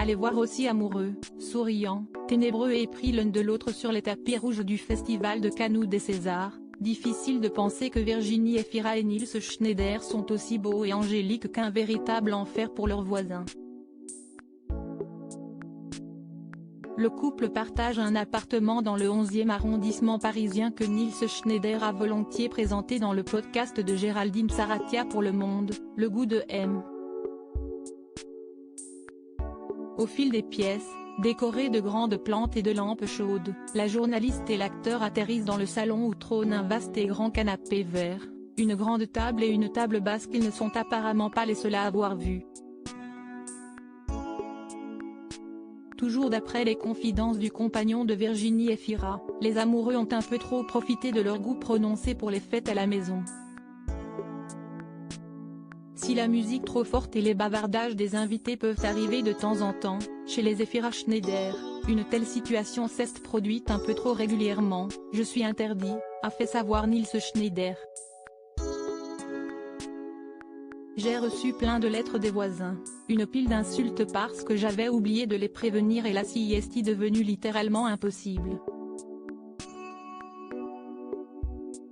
les voir aussi amoureux, souriants, ténébreux et épris l'un de l'autre sur les tapis rouges du Festival de Cannes ou des Césars. Difficile de penser que Virginie Efira et Nils Schneider sont aussi beaux et angéliques qu'un véritable enfer pour leurs voisins. Le couple partage un appartement dans le 11e arrondissement parisien que Nils Schneider a volontiers présenté dans le podcast de Géraldine Saratia pour Le Monde, Le goût de M. Au fil des pièces, décorées de grandes plantes et de lampes chaudes, la journaliste et l'acteur atterrissent dans le salon où trône un vaste et grand canapé vert, une grande table et une table basse qu'ils ne sont apparemment pas les seuls à avoir vus. Toujours d'après les confidences du compagnon de Virginie Efira, les amoureux ont un peu trop profité de leur goût prononcé pour les fêtes à la maison. Si la musique trop forte et les bavardages des invités peuvent arriver de temps en temps, chez les Efira Schneider, une telle situation s'est produite un peu trop régulièrement. « Je suis interdit », a fait savoir Nils Schneider. J'ai reçu plein de lettres des voisins, une pile d'insultes parce que j'avais oublié de les prévenir et la sieste est devenue littéralement impossible.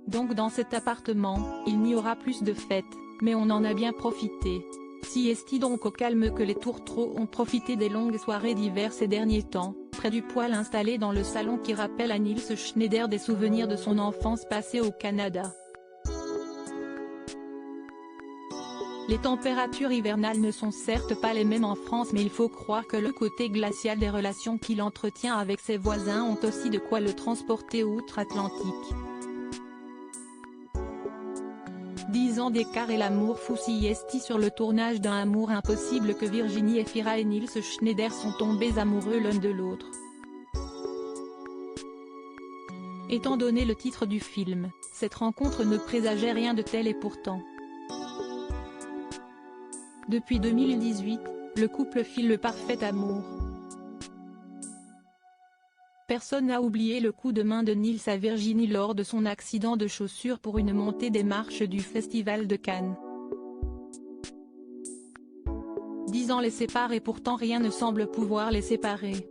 Donc dans cet appartement, il n'y aura plus de fêtes, mais on en a bien profité. Sieste donc au calme que les tourtereaux ont profité des longues soirées d'hiver ces derniers temps, près du poêle installé dans le salon qui rappelle à Nils Schneider des souvenirs de son enfance passée au Canada. Les températures hivernales ne sont certes pas les mêmes en France, mais il faut croire que le côté glacial des relations qu'il entretient avec ses voisins ont aussi de quoi le transporter outre-Atlantique. 10 ans d'écart et l'amour fou siesti sur le tournage d'un Amour impossible que Virginie Efira et Nils Schneider sont tombés amoureux l'un de l'autre. Étant donné le titre du film, cette rencontre ne présageait rien de tel et pourtant. Depuis 2018, le couple file le parfait amour. Personne n'a oublié le coup de main de Nils à Virginie lors de son accident de chaussure pour une montée des marches du Festival de Cannes. 10 ans les séparent et pourtant rien ne semble pouvoir les séparer.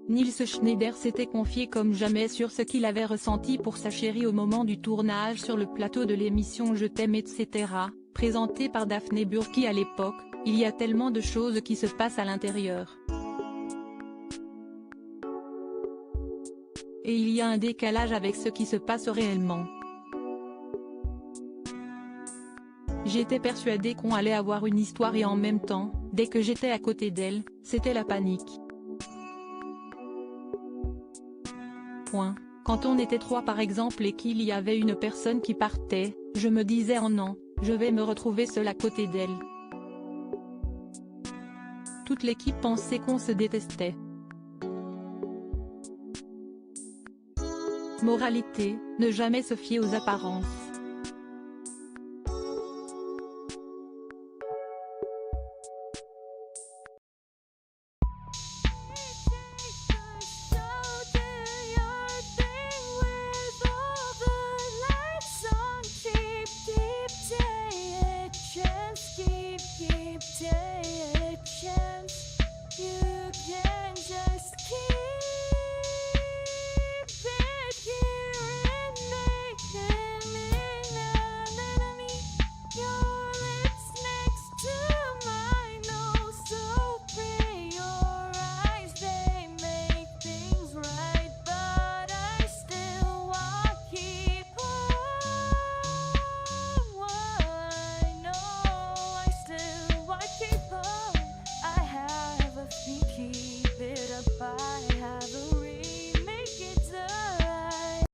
Nils Schneider s'était confié comme jamais sur ce qu'il avait ressenti pour sa chérie au moment du tournage sur le plateau de l'émission Je t'aime etc., présentée par Daphné Burki à l'époque. Il y a tellement de choses qui se passent à l'intérieur. Et il y a un décalage avec ce qui se passe réellement. J'étais persuadée qu'on allait avoir une histoire et en même temps, dès que j'étais à côté d'elle, c'était la panique. Quand on était 3 par exemple et qu'il y avait une personne qui partait, je me disais oh non, je vais me retrouver seule à côté d'elle. Toute l'équipe pensait qu'on se détestait. Moralité, ne jamais se fier aux apparences.